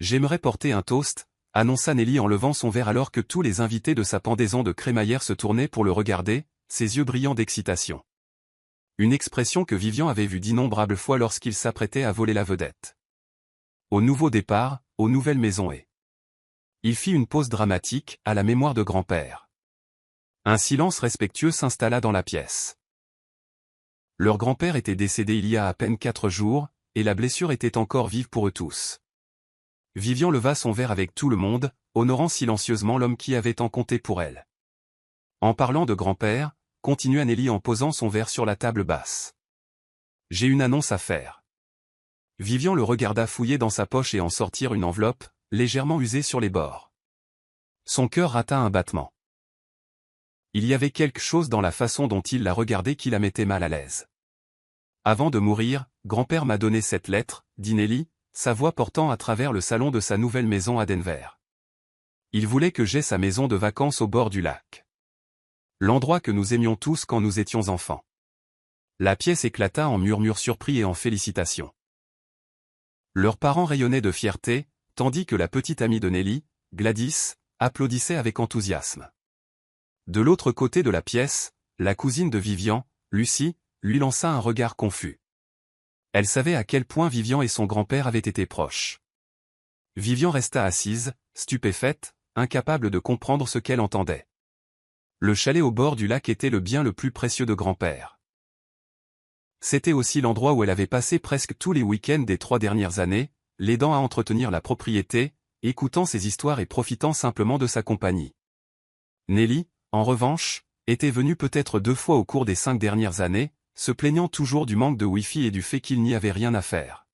J'aimerais porter un toast, annonça Nelly en levant son verre alors que tous les invités de sa pendaison de crémaillère se tournaient pour le regarder, ses yeux brillants d'excitation. Une expression que Vivian avait vue d'innombrables fois lorsqu'il s'apprêtait à voler la vedette. Au nouveau départ, aux nouvelles maisons et... Il fit une pause dramatique, à la mémoire de grand-père. Un silence respectueux s'installa dans la pièce. Leur grand-père était décédé il y a à peine 4 jours, et la blessure était encore vive pour eux tous. Vivian leva son verre avec tout le monde, honorant silencieusement l'homme qui avait tant compté pour elle. En parlant de grand-père, continua Nelly en posant son verre sur la table basse. J'ai une annonce à faire. Vivian le regarda fouiller dans sa poche et en sortir une enveloppe, légèrement usée sur les bords. Son cœur rata un battement. Il y avait quelque chose dans la façon dont il la regardait qui la mettait mal à l'aise. Avant de mourir, grand-père m'a donné cette lettre, dit Nelly, sa voix portant à travers le salon de sa nouvelle maison à Denver. Il voulait que j'aie sa maison de vacances au bord du lac. L'endroit que nous aimions tous quand nous étions enfants. La pièce éclata en murmures surpris et en félicitations. Leurs parents rayonnaient de fierté, tandis que la petite amie de Nelly, Gladys, applaudissait avec enthousiasme. De l'autre côté de la pièce, la cousine de Vivian, Lucie, lui lança un regard confus. Elle savait à quel point Vivian et son grand-père avaient été proches. Vivian resta assise, stupéfaite, incapable de comprendre ce qu'elle entendait. Le chalet au bord du lac était le bien le plus précieux de grand-père. C'était aussi l'endroit où elle avait passé presque tous les week-ends des 3 dernières années, l'aidant à entretenir la propriété, écoutant ses histoires et profitant simplement de sa compagnie. Nelly, en revanche, était venue peut-être 2 fois au cours des 5 dernières années, se plaignant toujours du manque de Wi-Fi et du fait qu'il n'y avait rien à faire.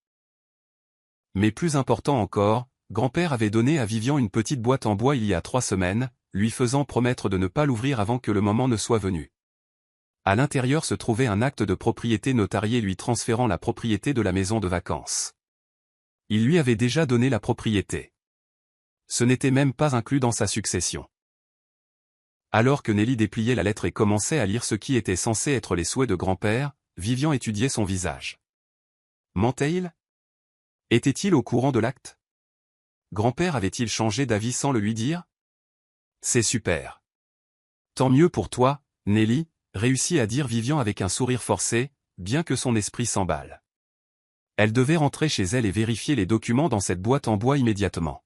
Mais plus important encore, grand-père avait donné à Vivian une petite boîte en bois il y a 3 semaines, lui faisant promettre de ne pas l'ouvrir avant que le moment ne soit venu. À l'intérieur se trouvait un acte de propriété notarié lui transférant la propriété de la maison de vacances. Il lui avait déjà donné la propriété. Ce n'était même pas inclus dans sa succession. Alors que Nelly dépliait la lettre et commençait à lire ce qui était censé être les souhaits de grand-père, Vivian étudiait son visage. Mentait-il? Était-il au courant de l'acte? Grand-père avait-il changé d'avis sans le lui dire? C'est super. Tant mieux pour toi, Nelly, réussit à dire Vivian avec un sourire forcé, bien que son esprit s'emballe. Elle devait rentrer chez elle et vérifier les documents dans cette boîte en bois immédiatement.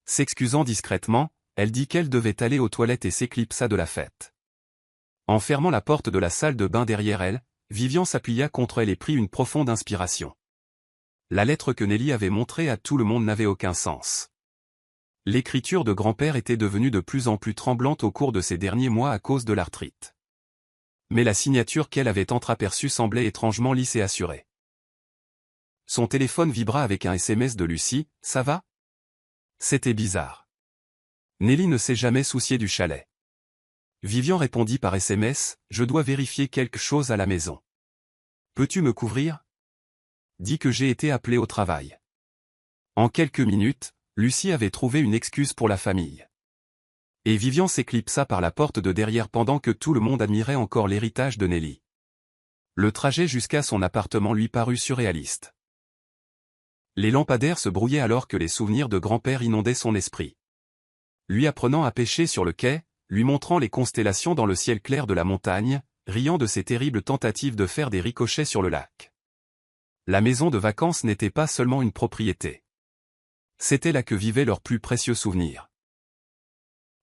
S'excusant discrètement, elle dit qu'elle devait aller aux toilettes et s'éclipsa de la fête. En fermant la porte de la salle de bain derrière elle, Vivian s'appuya contre elle et prit une profonde inspiration. La lettre que Nelly avait montrée à tout le monde n'avait aucun sens. L'écriture de grand-père était devenue de plus en plus tremblante au cours de ces derniers mois à cause de l'arthrite. Mais la signature qu'elle avait entreaperçue semblait étrangement lisse et assurée. Son téléphone vibra avec un SMS de Lucie, « Ça va ?» C'était bizarre. Nelly ne s'est jamais souciée du chalet. Vivian répondit par SMS, « Je dois vérifier quelque chose à la maison. Peux-tu me couvrir ? Dis que j'ai été appelée au travail. » En quelques minutes, Lucie avait trouvé une excuse pour la famille. Et Vivian s'éclipsa par la porte de derrière pendant que tout le monde admirait encore l'héritage de Nelly. Le trajet jusqu'à son appartement lui parut surréaliste. Les lampadaires se brouillaient alors que les souvenirs de grand-père inondaient son esprit. Lui apprenant à pêcher sur le quai, lui montrant les constellations dans le ciel clair de la montagne, riant de ses terribles tentatives de faire des ricochets sur le lac. La maison de vacances n'était pas seulement une propriété. C'était là que vivaient leurs plus précieux souvenirs.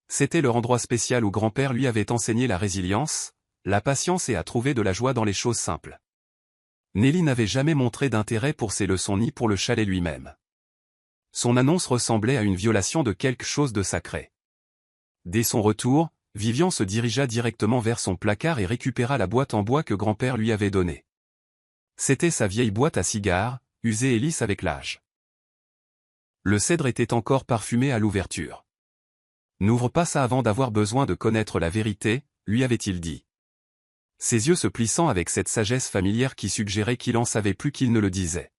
C'était leur endroit spécial où grand-père lui avait enseigné la résilience, la patience et à trouver de la joie dans les choses simples. Nelly n'avait jamais montré d'intérêt pour ces leçons ni pour le chalet lui-même. Son annonce ressemblait à une violation de quelque chose de sacré. Dès son retour, Vivian se dirigea directement vers son placard et récupéra la boîte en bois que grand-père lui avait donnée. C'était sa vieille boîte à cigares, usée et lisse avec l'âge. Le cèdre était encore parfumé à l'ouverture. « N'ouvre pas ça avant d'avoir besoin de connaître la vérité, » lui avait-il dit. Ses yeux se plissant avec cette sagesse familière qui suggérait qu'il en savait plus qu'il ne le disait.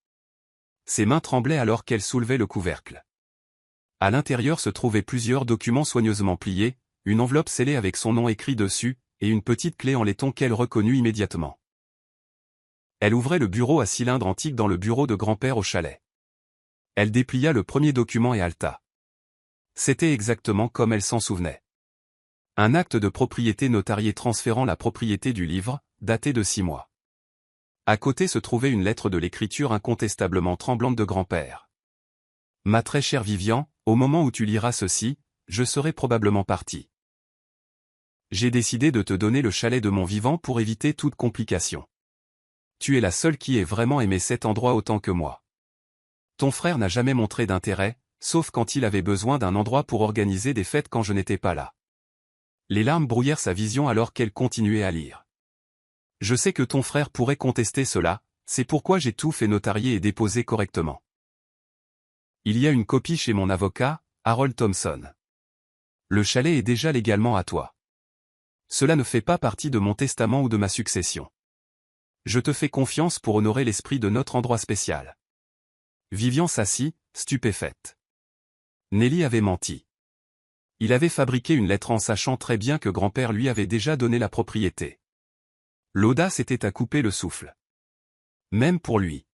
Ses mains tremblaient alors qu'elle soulevait le couvercle. À l'intérieur se trouvaient plusieurs documents soigneusement pliés, une enveloppe scellée avec son nom écrit dessus, et une petite clé en laiton qu'elle reconnut immédiatement. Elle ouvrait le bureau à cylindre antique dans le bureau de grand-père au chalet. Elle déplia le premier document et halta. C'était exactement comme elle s'en souvenait. Un acte de propriété notarié transférant la propriété du livre, daté de 6 mois. À côté se trouvait une lettre de l'écriture incontestablement tremblante de grand-père. Ma très chère Vivian, au moment où tu liras ceci, je serai probablement parti. J'ai décidé de te donner le chalet de mon vivant pour éviter toute complication. Tu es la seule qui ait vraiment aimé cet endroit autant que moi. Ton frère n'a jamais montré d'intérêt, sauf quand il avait besoin d'un endroit pour organiser des fêtes quand je n'étais pas là. Les larmes brouillèrent sa vision alors qu'elle continuait à lire. Je sais que ton frère pourrait contester cela, c'est pourquoi j'ai tout fait notarier et déposer correctement. Il y a une copie chez mon avocat, Harold Thompson. Le chalet est déjà légalement à toi. Cela ne fait pas partie de mon testament ou de ma succession. Je te fais confiance pour honorer l'esprit de notre endroit spécial. Vivian s'assit, stupéfaite. Nelly avait menti. Il avait fabriqué une lettre en sachant très bien que grand-père lui avait déjà donné la propriété. L'audace était à couper le souffle. Même pour lui.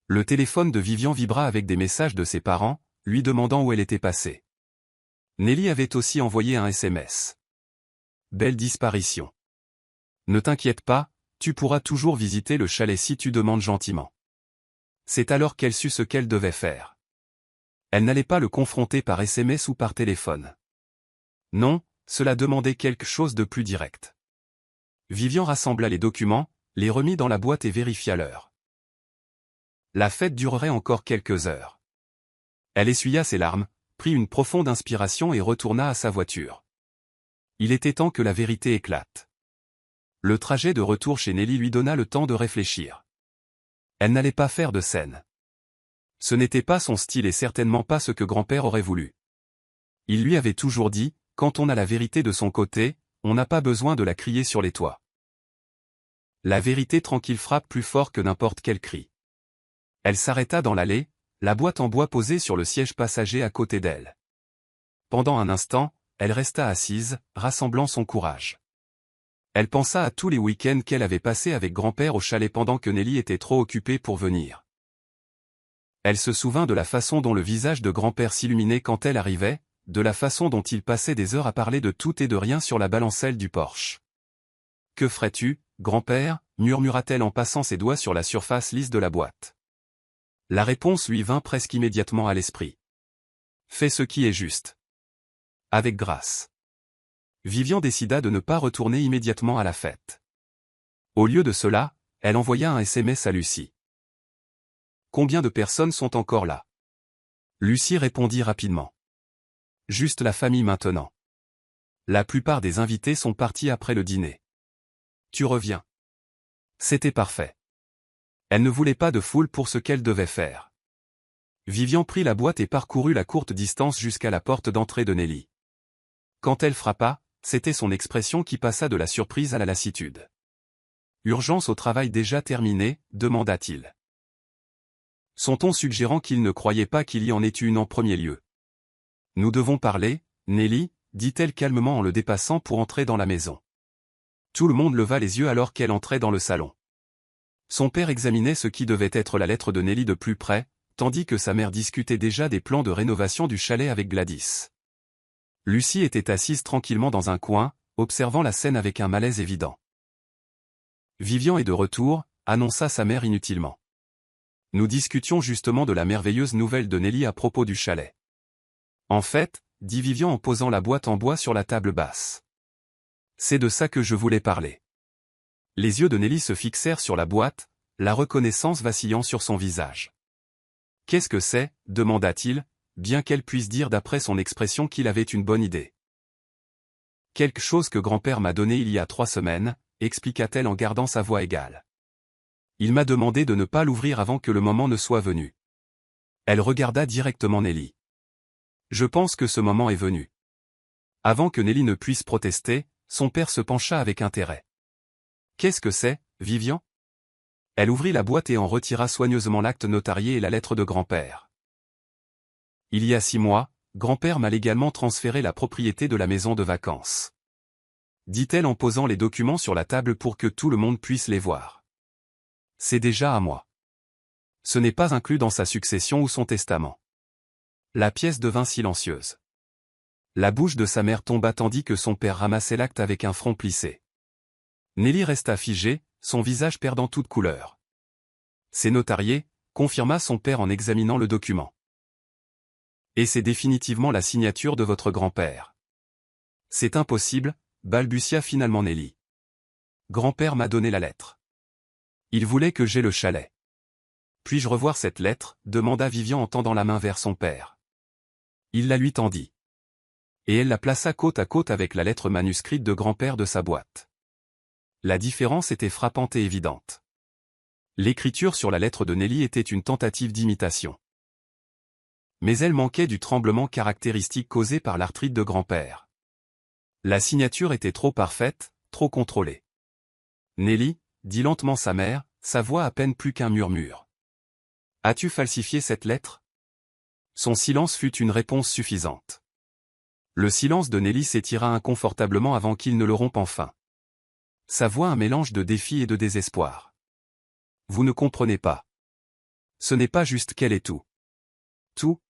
Le téléphone de Vivian vibra avec des messages de ses parents, lui demandant où elle était passée. Nelly avait aussi envoyé un SMS. Belle disparition. Ne t'inquiète pas, tu pourras toujours visiter le chalet si tu demandes gentiment. C'est alors qu'elle sut ce qu'elle devait faire. Elle n'allait pas le confronter par SMS ou par téléphone. Non, cela demandait quelque chose de plus direct. Vivian rassembla les documents, les remit dans la boîte et vérifia l'heure. La fête durerait encore quelques heures. Elle essuya ses larmes, prit une profonde inspiration et retourna à sa voiture. Il était temps que la vérité éclate. Le trajet de retour chez Nelly lui donna le temps de réfléchir. Elle n'allait pas faire de scène. Ce n'était pas son style et certainement pas ce que grand-père aurait voulu. Il lui avait toujours dit, quand on a la vérité de son côté, on n'a pas besoin de la crier sur les toits. La vérité tranquille frappe plus fort que n'importe quel cri. Elle s'arrêta dans l'allée, la boîte en bois posée sur le siège passager à côté d'elle. Pendant un instant, elle resta assise, rassemblant son courage. Elle pensa à tous les week-ends qu'elle avait passés avec grand-père au chalet pendant que Nelly était trop occupée pour venir. Elle se souvint de la façon dont le visage de grand-père s'illuminait quand elle arrivait, de la façon dont il passait des heures à parler de tout et de rien sur la balancelle du porche. « Que ferais-tu, grand-père » murmura-t-elle en passant ses doigts sur la surface lisse de la boîte. La réponse lui vint presque immédiatement à l'esprit. « Fais ce qui est juste. » Avec grâce. Vivian décida de ne pas retourner immédiatement à la fête. Au lieu de cela, elle envoya un SMS à Lucie. « Combien de personnes sont encore là ?» Lucie répondit rapidement. « Juste la famille maintenant. La plupart des invités sont partis après le dîner. Tu reviens. » C'était parfait. Elle ne voulait pas de foule pour ce qu'elle devait faire. Vivian prit la boîte et parcourut la courte distance jusqu'à la porte d'entrée de Nelly. Quand elle frappa, c'était son expression qui passa de la surprise à la lassitude. « Urgence au travail déjà terminé » demanda-t-il. Son ton suggérant qu'il ne croyait pas qu'il y en ait une en premier lieu. « Nous devons parler, Nelly » dit-elle calmement en le dépassant pour entrer dans la maison. Tout le monde leva les yeux alors qu'elle entrait dans le salon. Son père examinait ce qui devait être la lettre de Nelly de plus près, tandis que sa mère discutait déjà des plans de rénovation du chalet avec Gladys. Lucie était assise tranquillement dans un coin, observant la scène avec un malaise évident. « Vivian est de retour » annonça sa mère inutilement. « Nous discutions justement de la merveilleuse nouvelle de Nelly à propos du chalet. »« En fait, » dit Vivian en posant la boîte en bois sur la table basse. « C'est de ça que je voulais parler. » Les yeux de Nelly se fixèrent sur la boîte, la reconnaissance vacillant sur son visage. « Qu'est-ce que c'est » demanda-t-il, bien qu'elle puisse dire d'après son expression qu'il avait une bonne idée. « Quelque chose que grand-père m'a donné il y a 3 semaines, » expliqua-t-elle en gardant sa voix égale. « Il m'a demandé de ne pas l'ouvrir avant que le moment ne soit venu. » Elle regarda directement Nelly. « Je pense que ce moment est venu. » Avant que Nelly ne puisse protester, son père se pencha avec intérêt. « Qu'est-ce que c'est, Vivian ?» Elle ouvrit la boîte et en retira soigneusement l'acte notarié et la lettre de grand-père. « Il y a 6 mois, grand-père m'a légalement transféré la propriété de la maison de vacances. » dit-elle en posant les documents sur la table pour que tout le monde puisse les voir. « C'est déjà à moi. » Ce n'est pas inclus dans sa succession ou son testament. La pièce devint silencieuse. La bouche de sa mère tomba tandis que son père ramassait l'acte avec un front plissé. Nelly resta figée, son visage perdant toute couleur. C'est notarié, confirma son père en examinant le document. Et c'est définitivement la signature de votre grand-père. C'est impossible, balbutia finalement Nelly. Grand-père m'a donné la lettre. Il voulait que j'aie le chalet. Puis-je revoir cette lettre, demanda Vivian en tendant la main vers son père. Il la lui tendit. Et elle la plaça côte à côte avec la lettre manuscrite de grand-père de sa boîte. La différence était frappante et évidente. L'écriture sur la lettre de Nelly était une tentative d'imitation. Mais elle manquait du tremblement caractéristique causé par l'arthrite de grand-père. La signature était trop parfaite, trop contrôlée. Nelly, dit lentement sa mère, sa voix à peine plus qu'un murmure. As-tu falsifié cette lettre? Son silence fut une réponse suffisante. Le silence de Nelly s'étira inconfortablement avant qu'il ne le rompe enfin. Sa voix un mélange de défi et de désespoir. Vous ne comprenez pas. Ce n'est pas juste qu'elle est tout. Tout?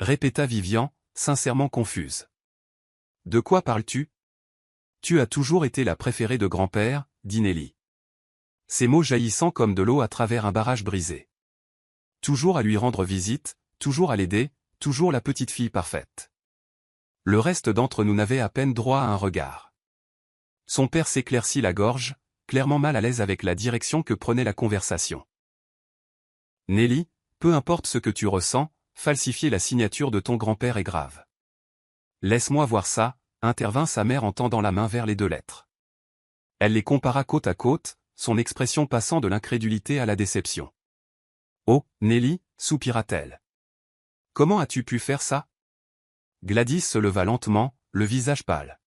Répéta Vivian, sincèrement confuse. De quoi parles-tu? Tu as toujours été la préférée de grand-père, dit Nelly. Ces mots jaillissant comme de l'eau à travers un barrage brisé. Toujours à lui rendre visite, toujours à l'aider, toujours la petite fille parfaite. Le reste d'entre nous n'avait à peine droit à un regard. Son père s'éclaircit la gorge, clairement mal à l'aise avec la direction que prenait la conversation. Nelly, peu importe ce que tu ressens, falsifier la signature de ton grand-père est grave. Laisse-moi voir ça, intervint sa mère en tendant la main vers les deux lettres. Elle les compara côte à côte, son expression passant de l'incrédulité à la déception. Oh, Nelly, soupira-t-elle. Comment as-tu pu faire ça? Gladys se leva lentement, le visage pâle.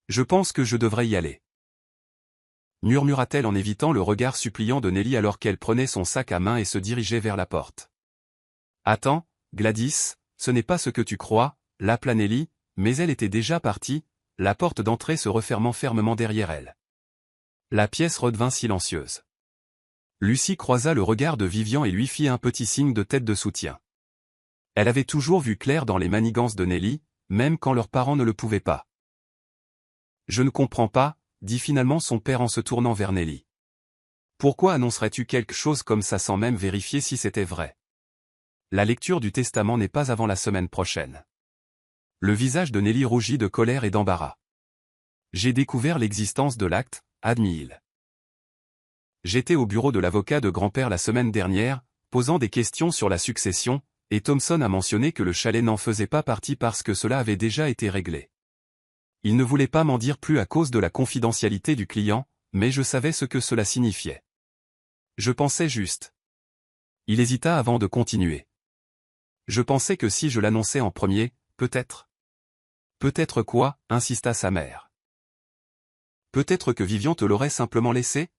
Je pense que je devrais y aller. Murmura-t-elle en évitant le regard suppliant de Nelly alors qu'elle prenait son sac à main et se dirigeait vers la porte. Attends, Gladys, ce n'est pas ce que tu crois, l'appela Nelly, mais elle était déjà partie, la porte d'entrée se refermant fermement derrière elle. La pièce redevint silencieuse. Lucie croisa le regard de Vivian et lui fit un petit signe de tête de soutien. Elle avait toujours vu clair dans les manigances de Nelly, même quand leurs parents ne le pouvaient pas. Je ne comprends pas, dit finalement son père en se tournant vers Nelly. Pourquoi annoncerais-tu quelque chose comme ça sans même vérifier si c'était vrai? La lecture du testament n'est pas avant la semaine prochaine. Le visage de Nelly rougit de colère et d'embarras. J'ai découvert l'existence de l'acte, admit-il. J'étais au bureau de l'avocat de grand-père la semaine dernière, posant des questions sur la succession, et Thompson a mentionné que le chalet n'en faisait pas partie parce que cela avait déjà été réglé. Il ne voulait pas m'en dire plus à cause de la confidentialité du client, mais je savais ce que cela signifiait. Je pensais juste. Il hésita avant de continuer. Je pensais que si je l'annonçais en premier, peut-être. Peut-être quoi, insista sa mère. Peut-être que Vivian te l'aurait simplement laissé?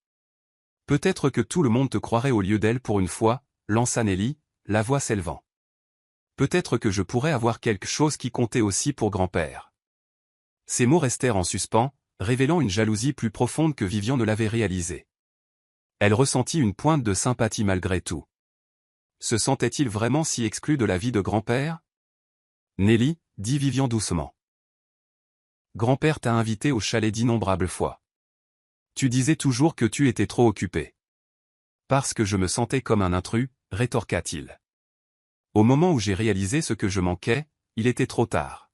Peut-être que tout le monde te croirait au lieu d'elle pour une fois, lança Nelly, la voix s'élevant. Peut-être que je pourrais avoir quelque chose qui comptait aussi pour grand-père. Ces mots restèrent en suspens, révélant une jalousie plus profonde que Vivian ne l'avait réalisée. Elle ressentit une pointe de sympathie malgré tout. Se sentait-il vraiment si exclu de la vie de grand-père? Nelly, dit Vivian doucement. Grand-père t'a invité au chalet d'innombrables fois. Tu disais toujours que tu étais trop occupé. Parce que je me sentais comme un intrus, rétorqua-t-il. Au moment où j'ai réalisé ce que je manquais, il était trop tard.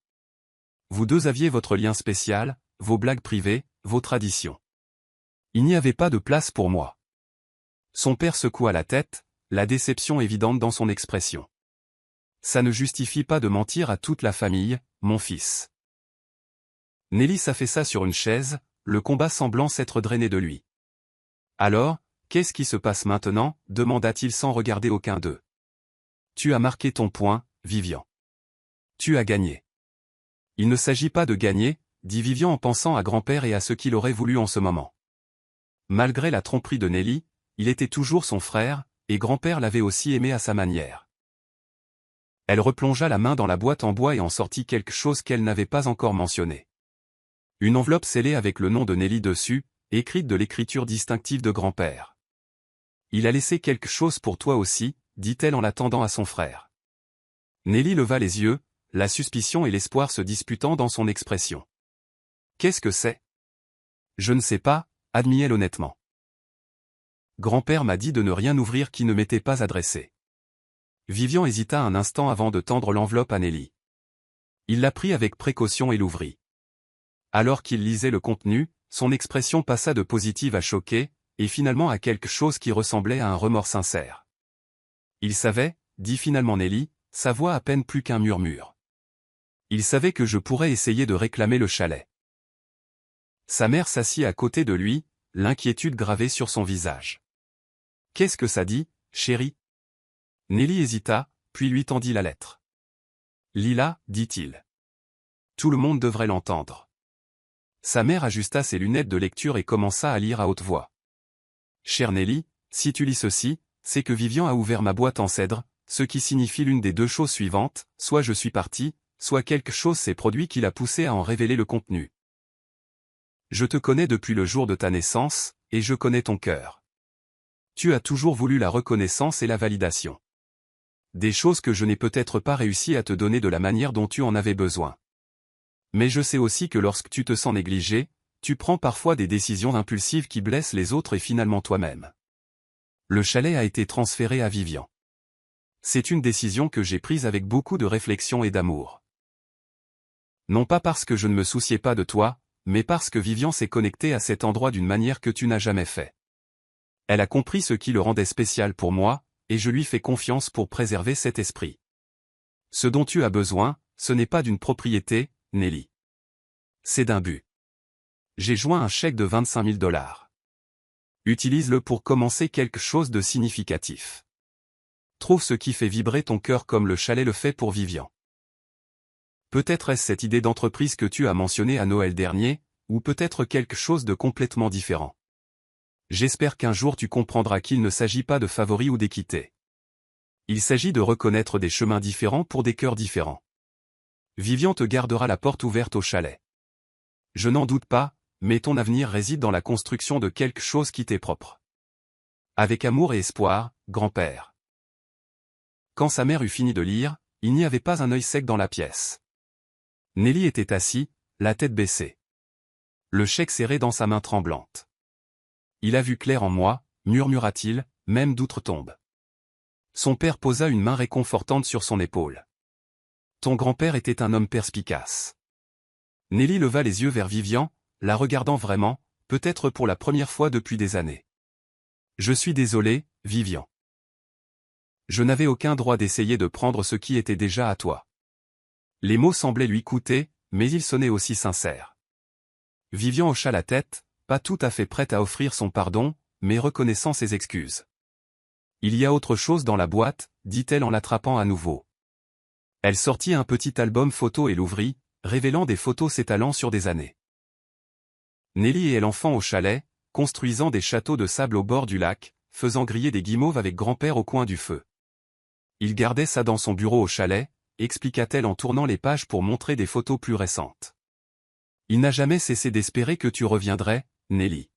Vous deux aviez votre lien spécial, vos blagues privées, vos traditions. Il n'y avait pas de place pour moi. Son père secoua la tête, la déception évidente dans son expression. Ça ne justifie pas de mentir à toute la famille, mon fils. Nelly s'affaissa sur une chaise, le combat semblant s'être drainé de lui. Alors, qu'est-ce qui se passe maintenant, demanda-t-il sans regarder aucun d'eux. Tu as marqué ton point, Vivian. Tu as gagné. Il ne s'agit pas de gagner, dit Vivian en pensant à grand-père et à ce qu'il aurait voulu en ce moment. Malgré la tromperie de Nelly, il était toujours son frère, et grand-père l'avait aussi aimé à sa manière. Elle replongea la main dans la boîte en bois et en sortit quelque chose qu'elle n'avait pas encore mentionné. Une enveloppe scellée avec le nom de Nelly dessus, écrite de l'écriture distinctive de grand-père. Il a laissé quelque chose pour toi aussi, dit-elle en l'attendant à son frère. Nelly leva les yeux, la suspicion et l'espoir se disputant dans son expression. Qu'est-ce que c'est? Je ne sais pas, admit-elle honnêtement. Grand-père m'a dit de ne rien ouvrir qui ne m'était pas adressé. Vivian hésita un instant avant de tendre l'enveloppe à Nelly. Il la prit avec précaution et l'ouvrit. Alors qu'il lisait le contenu, son expression passa de positive à choquée, et finalement à quelque chose qui ressemblait à un remords sincère. Il savait, dit finalement Nelly, sa voix à peine plus qu'un murmure. Il savait que je pourrais essayer de réclamer le chalet. Sa mère s'assit à côté de lui, l'inquiétude gravée sur son visage. Qu'est-ce que ça dit, chérie? Nelly hésita, puis lui tendit la lettre. Lila, dit-il. Tout le monde devrait l'entendre. Sa mère ajusta ses lunettes de lecture et commença à lire à haute voix. Chère Nelly, si tu lis ceci, c'est que Vivian a ouvert ma boîte en cèdre, ce qui signifie l'une des deux choses suivantes, soit je suis parti, soit quelque chose s'est produit qui l'a poussé à en révéler le contenu. Je te connais depuis le jour de ta naissance, et je connais ton cœur. Tu as toujours voulu la reconnaissance et la validation. Des choses que je n'ai peut-être pas réussi à te donner de la manière dont tu en avais besoin. Mais je sais aussi que lorsque tu te sens négligé, tu prends parfois des décisions impulsives qui blessent les autres et finalement toi-même. Le chalet a été transféré à Vivian. C'est une décision que j'ai prise avec beaucoup de réflexion et d'amour. Non pas parce que je ne me souciais pas de toi, mais parce que Vivian s'est connectée à cet endroit d'une manière que tu n'as jamais fait. Elle a compris ce qui le rendait spécial pour moi, et je lui fais confiance pour préserver cet esprit. Ce dont tu as besoin, ce n'est pas d'une propriété, Nelly. C'est d'un but. J'ai joint un chèque de 25 000 $. Utilise-le pour commencer quelque chose de significatif. Trouve ce qui fait vibrer ton cœur comme le chalet le fait pour Vivian. Peut-être est-ce cette idée d'entreprise que tu as mentionnée à Noël dernier, ou peut-être quelque chose de complètement différent. J'espère qu'un jour tu comprendras qu'il ne s'agit pas de favoris ou d'équité. Il s'agit de reconnaître des chemins différents pour des cœurs différents. Vivian te gardera la porte ouverte au chalet. Je n'en doute pas, mais ton avenir réside dans la construction de quelque chose qui t'est propre. Avec amour et espoir, grand-père. Quand sa mère eut fini de lire, il n'y avait pas un œil sec dans la pièce. Nelly était assis, la tête baissée. Le chèque serré dans sa main tremblante. Il a vu clair en moi, murmura-t-il, même d'outre-tombe. Son père posa une main réconfortante sur son épaule. Ton grand-père était un homme perspicace. Nelly leva les yeux vers Vivian, la regardant vraiment, peut-être pour la première fois depuis des années. Je suis désolé, Vivian. Je n'avais aucun droit d'essayer de prendre ce qui était déjà à toi. Les mots semblaient lui coûter, mais ils sonnaient aussi sincères. Vivian hocha la tête, pas tout à fait prête à offrir son pardon, mais reconnaissant ses excuses. Il y a autre chose dans la boîte, dit-elle en l'attrapant à nouveau. Elle sortit un petit album photo et l'ouvrit, révélant des photos s'étalant sur des années. Nelly et l'enfant au chalet, construisant des châteaux de sable au bord du lac, faisant griller des guimauves avec grand-père au coin du feu. Il gardait ça dans son bureau au chalet, expliqua-t-elle en tournant les pages pour montrer des photos plus récentes. Il n'a jamais cessé d'espérer que tu reviendrais, Nelly.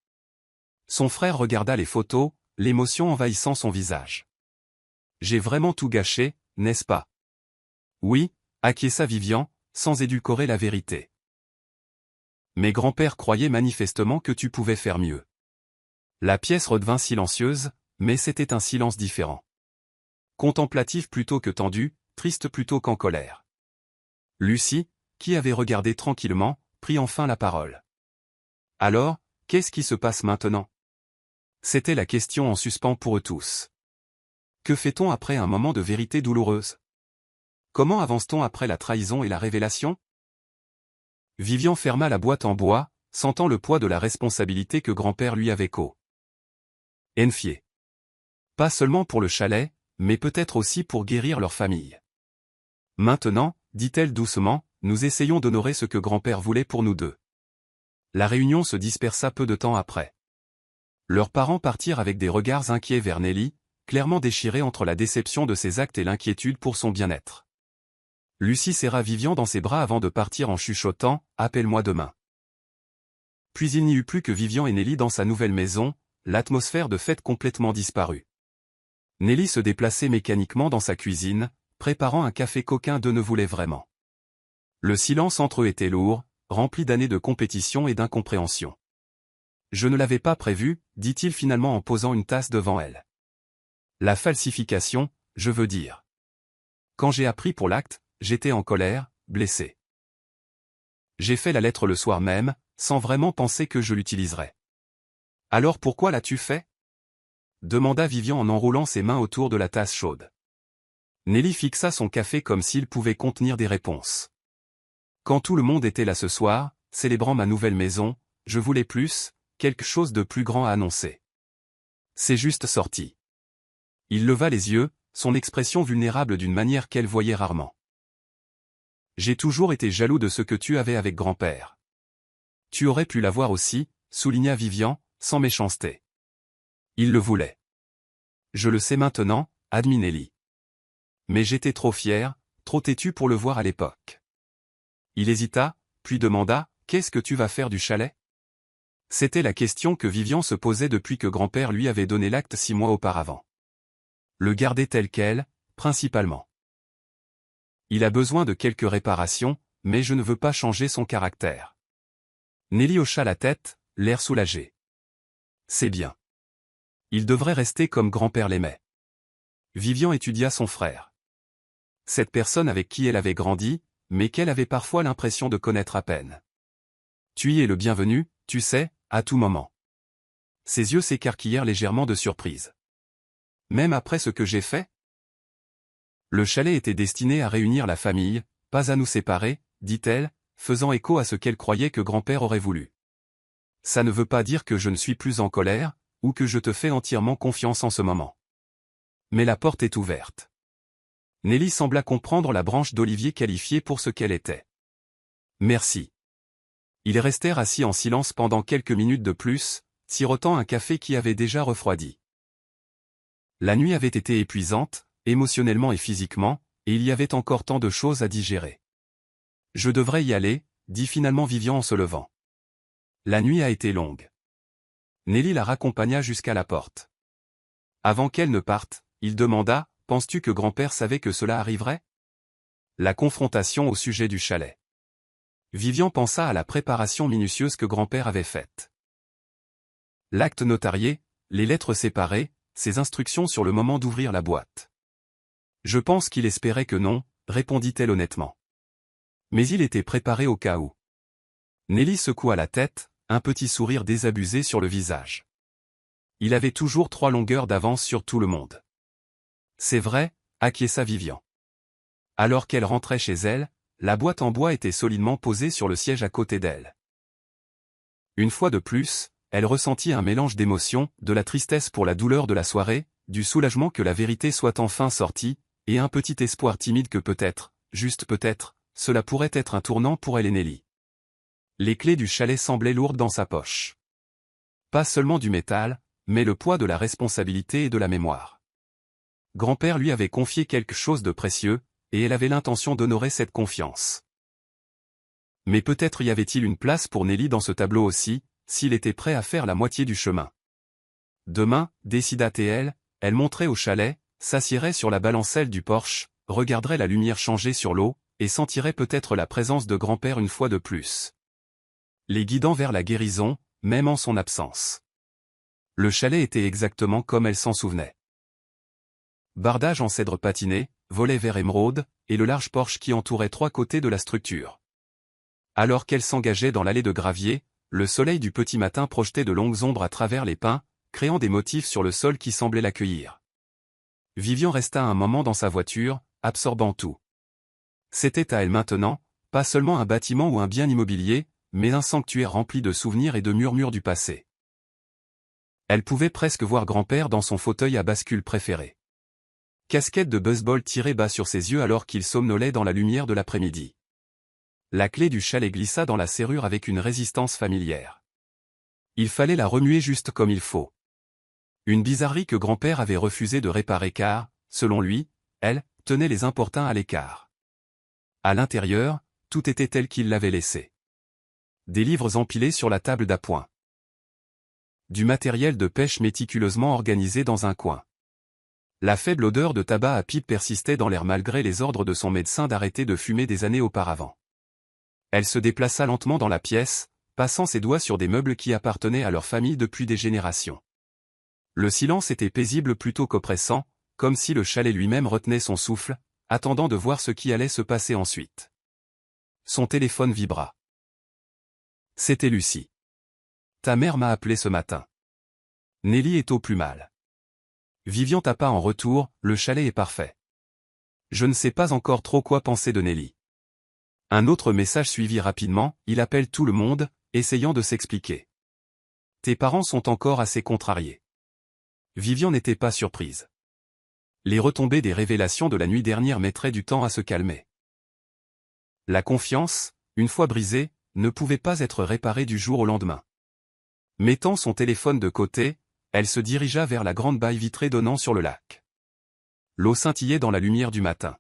Son frère regarda les photos, l'émotion envahissant son visage. J'ai vraiment tout gâché, n'est-ce pas? Oui, acquiesça Vivian, sans édulcorer la vérité. Mais grand-père croyait manifestement que tu pouvais faire mieux. La pièce redevint silencieuse, mais c'était un silence différent. Contemplatif plutôt que tendu, triste plutôt qu'en colère. Lucie, qui avait regardé tranquillement, prit enfin la parole. Alors, qu'est-ce qui se passe maintenant? C'était la question en suspens pour eux tous. Que fait-on après un moment de vérité douloureuse? Comment avance-t-on après la trahison et la révélation? Vivian ferma la boîte en bois, sentant le poids de la responsabilité que grand-père lui avait confiée. Pas seulement pour le chalet, mais peut-être aussi pour guérir leur famille. Maintenant, dit-elle doucement, nous essayons d'honorer ce que grand-père voulait pour nous deux. La réunion se dispersa peu de temps après. Leurs parents partirent avec des regards inquiets vers Nelly, clairement déchirée entre la déception de ses actes et l'inquiétude pour son bien-être. Lucie serra Vivian dans ses bras avant de partir en chuchotant « Appelle-moi demain ». Puis il n'y eut plus que Vivian et Nelly dans sa nouvelle maison, l'atmosphère de fête complètement disparue. Nelly se déplaçait mécaniquement dans sa cuisine, préparant un café qu'aucun d'eux ne voulait vraiment. Le silence entre eux était lourd, rempli d'années de compétition et d'incompréhension. « Je ne l'avais pas prévu », dit-il finalement en posant une tasse devant elle. « La falsification, je veux dire. Quand j'ai appris pour l'acte, j'étais en colère, blessé. J'ai fait la lettre le soir même, sans vraiment penser que je l'utiliserais. »« Alors pourquoi l'as-tu fait ?» demanda Vivian en enroulant ses mains autour de la tasse chaude. Nelly fixa son café comme s'il pouvait contenir des réponses. « Quand tout le monde était là ce soir, célébrant ma nouvelle maison, je voulais plus, quelque chose de plus grand à annoncer. C'est juste sorti. » Il leva les yeux, son expression vulnérable d'une manière qu'elle voyait rarement. « J'ai toujours été jaloux de ce que tu avais avec grand-père. Tu aurais pu l'avoir aussi, souligna Vivian, sans méchanceté. Il le voulait. Je le sais maintenant, admit Nelly. Mais j'étais trop fier, trop têtu pour le voir à l'époque. Il hésita, puis demanda, qu'est-ce que tu vas faire du chalet? C'était la question que Vivian se posait depuis que grand-père lui avait donné l'acte 6 mois auparavant. Le garder tel quel, principalement. Il a besoin de quelques réparations, mais je ne veux pas changer son caractère. Nelly hocha la tête, l'air soulagé. C'est bien. Il devrait rester comme grand-père l'aimait. Vivian étudia son frère. Cette personne avec qui elle avait grandi, mais qu'elle avait parfois l'impression de connaître à peine. Tu y es le bienvenu, tu sais, à tout moment. Ses yeux s'écarquillèrent légèrement de surprise. Même après ce que j'ai fait? Le chalet était destiné à réunir la famille, pas à nous séparer, dit-elle, faisant écho à ce qu'elle croyait que grand-père aurait voulu. Ça ne veut pas dire que je ne suis plus en colère, ou que je te fais entièrement confiance en ce moment. Mais la porte est ouverte. Nelly sembla comprendre la branche d'olivier qualifiée pour ce qu'elle était. Merci. Ils restèrent assis en silence pendant quelques minutes de plus, sirotant un café qui avait déjà refroidi. La nuit avait été épuisante, émotionnellement et physiquement, et il y avait encore tant de choses à digérer. Je devrais y aller, dit finalement Vivian en se levant. La nuit a été longue. Nelly la raccompagna jusqu'à la porte. Avant qu'elle ne parte, il demanda, penses-tu que grand-père savait que cela arriverait? La confrontation au sujet du chalet. Vivian pensa à la préparation minutieuse que grand-père avait faite. L'acte notarié, les lettres séparées, ses instructions sur le moment d'ouvrir la boîte. Je pense qu'il espérait que non, répondit-elle honnêtement. Mais il était préparé au cas où. Nelly secoua la tête, un petit sourire désabusé sur le visage. Il avait toujours 3 longueurs d'avance sur tout le monde. C'est vrai, acquiesça Vivian. Alors qu'elle rentrait chez elle, la boîte en bois était solidement posée sur le siège à côté d'elle. Une fois de plus, elle ressentit un mélange d'émotions, de la tristesse pour la douleur de la soirée, du soulagement que la vérité soit enfin sortie, et un petit espoir timide que peut-être, juste peut-être, cela pourrait être un tournant pour elle et Nelly. Les clés du chalet semblaient lourdes dans sa poche. Pas seulement du métal, mais le poids de la responsabilité et de la mémoire. Grand-père lui avait confié quelque chose de précieux, et elle avait l'intention d'honorer cette confiance. Mais peut-être y avait-il une place pour Nelly dans ce tableau aussi, s'il était prêt à faire la moitié du chemin. Demain, décida-t-elle, elle monterait au chalet, s'assiérait sur la balancelle du porche, regarderait la lumière changer sur l'eau, et sentirait peut-être la présence de grand-père une fois de plus. Les guidant vers la guérison, même en son absence. Le chalet était exactement comme elle s'en souvenait. Bardage en cèdre patiné, volet vert émeraude, et le large porche qui entourait 3 côtés de la structure. Alors qu'elle s'engageait dans l'allée de gravier, le soleil du petit matin projetait de longues ombres à travers les pins, créant des motifs sur le sol qui semblaient l'accueillir. Vivian resta un moment dans sa voiture, absorbant tout. C'était à elle maintenant, pas seulement un bâtiment ou un bien immobilier, mais un sanctuaire rempli de souvenirs et de murmures du passé. Elle pouvait presque voir grand-père dans son fauteuil à bascule préféré. Casquette de baseball tirée bas sur ses yeux alors qu'il somnolait dans la lumière de l'après-midi. La clé du chalet glissa dans la serrure avec une résistance familière. Il fallait la remuer juste comme il faut. Une bizarrerie que grand-père avait refusé de réparer car, selon lui, elle, tenait les importuns à l'écart. À l'intérieur, tout était tel qu'il l'avait laissé. Des livres empilés sur la table d'appoint. du matériel de pêche méticuleusement organisé dans un coin. La faible odeur de tabac à pipe persistait dans l'air malgré les ordres de son médecin d'arrêter de fumer des années auparavant. Elle se déplaça lentement dans la pièce, passant ses doigts sur des meubles qui appartenaient à leur famille depuis des générations. Le silence était paisible plutôt qu'oppressant, comme si le chalet lui-même retenait son souffle, attendant de voir ce qui allait se passer ensuite. Son téléphone vibra. C'était Lucie. Ta mère m'a appelé ce matin. Nelly est au plus mal. Vivian tapa en retour, le chalet est parfait. Je ne sais pas encore trop quoi penser de Nelly. Un autre message suivit rapidement, il appelle tout le monde, essayant de s'expliquer. Tes parents sont encore assez contrariés. Vivian n'était pas surprise. Les retombées des révélations de la nuit dernière mettraient du temps à se calmer. La confiance, une fois brisée, ne pouvait pas être réparée du jour au lendemain. Mettant son téléphone de côté, elle se dirigea vers la grande baille vitrée donnant sur le lac. L'eau scintillait dans la lumière du matin.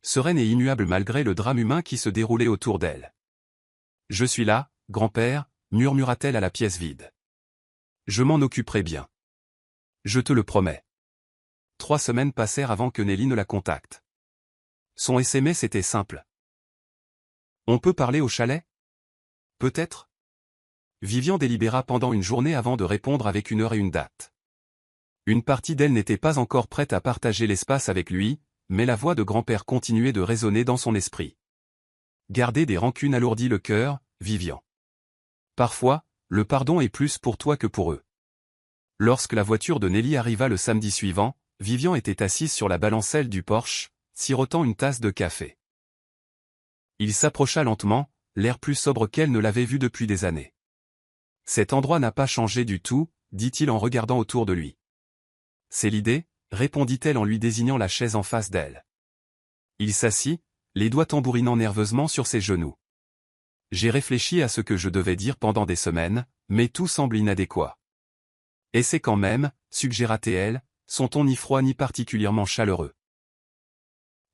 Sereine et immuable malgré le drame humain qui se déroulait autour d'elle. « Je suis là, grand-père » murmura-t-elle à la pièce vide. « Je m'en occuperai bien. Je te le promets. » 3 semaines passèrent avant que Nelly ne la contacte. Son SMS était simple. « On peut parler au chalet ? Peut-être ? » Vivian délibéra pendant une journée avant de répondre avec une heure et une date. Une partie d'elle n'était pas encore prête à partager l'espace avec lui, mais la voix de grand-père continuait de résonner dans son esprit. Garder des rancunes alourdit le cœur, Vivian. Parfois, le pardon est plus pour toi que pour eux. Lorsque la voiture de Nelly arriva le samedi suivant, Vivian était assise sur la balancelle du porche, sirotant une tasse de café. Il s'approcha lentement, l'air plus sobre qu'elle ne l'avait vu depuis des années. « Cet endroit n'a pas changé du tout, » dit-il en regardant autour de lui. « C'est l'idée, » répondit-elle en lui désignant la chaise en face d'elle. Il s'assit, les doigts tambourinant nerveusement sur ses genoux. « J'ai réfléchi à ce que je devais dire pendant des semaines, mais tout semble inadéquat. »« Et c'est quand même, » suggéra-t-elle, son ton ni froid ni particulièrement chaleureux.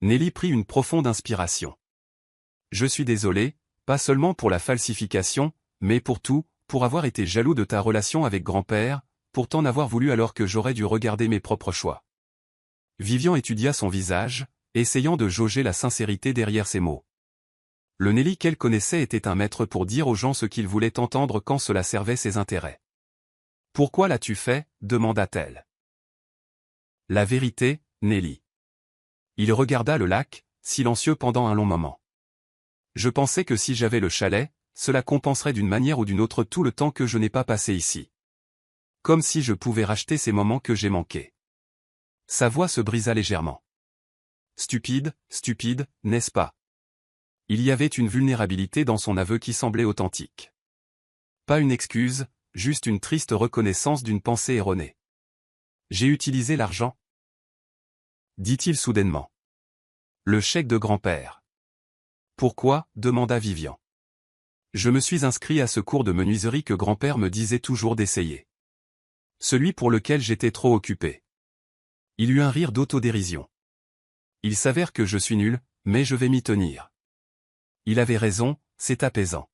Nelly prit une profonde inspiration. « Je suis désolé, pas seulement pour la falsification, mais pour tout, pour avoir été jaloux de ta relation avec grand-père, pour t'en avoir voulu alors que j'aurais dû regarder mes propres choix. » Vivian étudia son visage, essayant de jauger la sincérité derrière ses mots. Le Nelly qu'elle connaissait était un maître pour dire aux gens ce qu'ils voulaient entendre quand cela servait ses intérêts. « Pourquoi l'as-tu fait » demanda-t-elle. « La vérité, Nelly. » Il regarda le lac, silencieux pendant un long moment. « Je pensais que si j'avais le chalet, cela compenserait d'une manière ou d'une autre tout le temps que je n'ai pas passé ici. Comme si je pouvais racheter ces moments que j'ai manqués. » Sa voix se brisa légèrement. « Stupide, stupide, n'est-ce pas ?» Il y avait une vulnérabilité dans son aveu qui semblait authentique. Pas une excuse, juste une triste reconnaissance d'une pensée erronée. « J'ai utilisé l'argent ?» dit-il soudainement. « Le chèque de grand-père. »« Pourquoi ?» demanda Vivian. « Je me suis inscrit à ce cours de menuiserie que grand-père me disait toujours d'essayer. Celui pour lequel j'étais trop occupé. » Il eut un rire d'autodérision. « Il s'avère que je suis nul, mais je vais m'y tenir. » Il avait raison, c'est apaisant.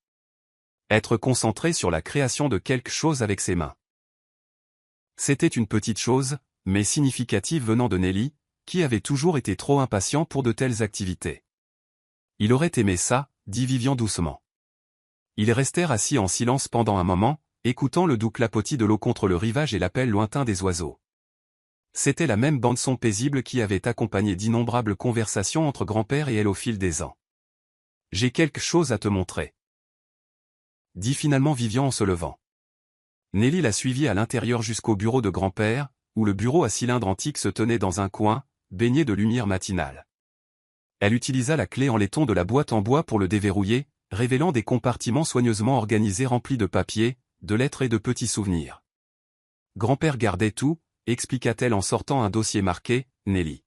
Être concentré sur la création de quelque chose avec ses mains. C'était une petite chose, mais significative venant de Nelly, qui avait toujours été trop impatient pour de telles activités. Il aurait aimé ça, dit Vivian doucement. Ils restèrent assis en silence pendant un moment, écoutant le doux clapotis de l'eau contre le rivage et l'appel lointain des oiseaux. C'était la même bande-son paisible qui avait accompagné d'innombrables conversations entre grand-père et elle au fil des ans. « J'ai quelque chose à te montrer. » dit finalement Vivian en se levant. Nelly la suivit à l'intérieur jusqu'au bureau de grand-père, où le bureau à cylindre antique se tenait dans un coin, baigné de lumière matinale. Elle utilisa la clé en laiton de la boîte en bois pour le déverrouiller, révélant des compartiments soigneusement organisés remplis de papiers, de lettres et de petits souvenirs. Grand-père gardait tout, expliqua-t-elle en sortant un dossier marqué « Nelly ».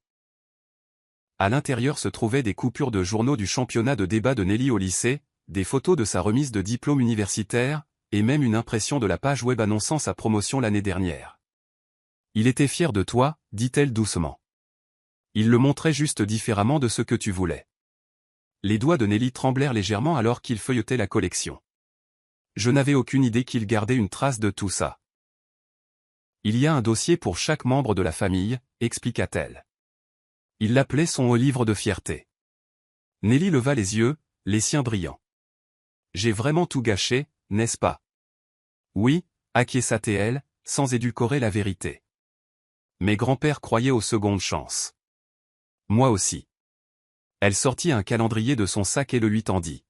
À l'intérieur se trouvaient des coupures de journaux du championnat de débat de Nelly au lycée, des photos de sa remise de diplôme universitaire, et même une impression de la page web annonçant sa promotion l'année dernière. « Il était fier de toi », dit-elle doucement. « Il le montrait juste différemment de ce que tu voulais. » Les doigts de Nelly tremblèrent légèrement alors qu'il feuilletait la collection. « Je n'avais aucune idée qu'il gardait une trace de tout ça. » Il y a un dossier pour chaque membre de la famille, expliqua-t-elle. Il l'appelait son haut livre de fierté. Nelly leva les yeux, les siens brillants. J'ai vraiment tout gâché, n'est-ce pas? Oui, acquiesça-t-elle, sans édulcorer la vérité. Mes grands-pères croyaient aux secondes chances. Moi aussi. Elle sortit un calendrier de son sac et le lui tendit.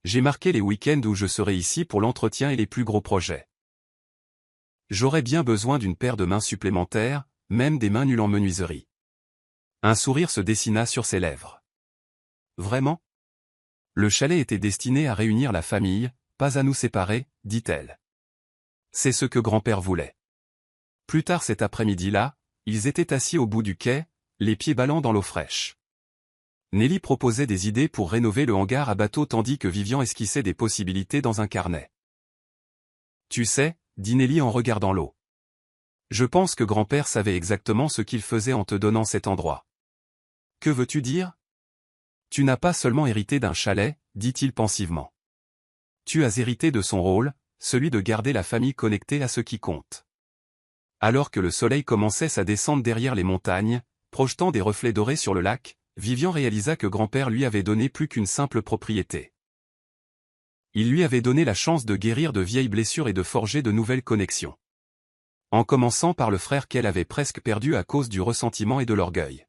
J'ai marqué les week-ends où je serai ici pour l'entretien et les plus gros projets. J'aurais bien besoin d'une paire de mains supplémentaires, même des mains nulles en menuiserie. Un sourire se dessina sur ses lèvres. Vraiment? Le chalet était destiné à réunir la famille, pas à nous séparer, dit-elle. C'est ce que grand-père voulait. Plus tard cet après-midi-là, ils étaient assis au bout du quai, les pieds ballants dans l'eau fraîche. Nelly proposait des idées pour rénover le hangar à bateaux tandis que Vivian esquissait des possibilités dans un carnet. Tu sais, dit Nelly en regardant l'eau. Je pense que grand-père savait exactement ce qu'il faisait en te donnant cet endroit. Que veux-tu dire? Tu n'as pas seulement hérité d'un chalet, dit-il pensivement. Tu as hérité de son rôle, celui de garder la famille connectée à ce qui compte. Alors que le soleil commençait sa descente derrière les montagnes, projetant des reflets dorés sur le lac, Vivian réalisa que grand-père lui avait donné plus qu'une simple propriété. Il lui avait donné la chance de guérir de vieilles blessures et de forger de nouvelles connexions. En commençant par le frère qu'elle avait presque perdu à cause du ressentiment et de l'orgueil.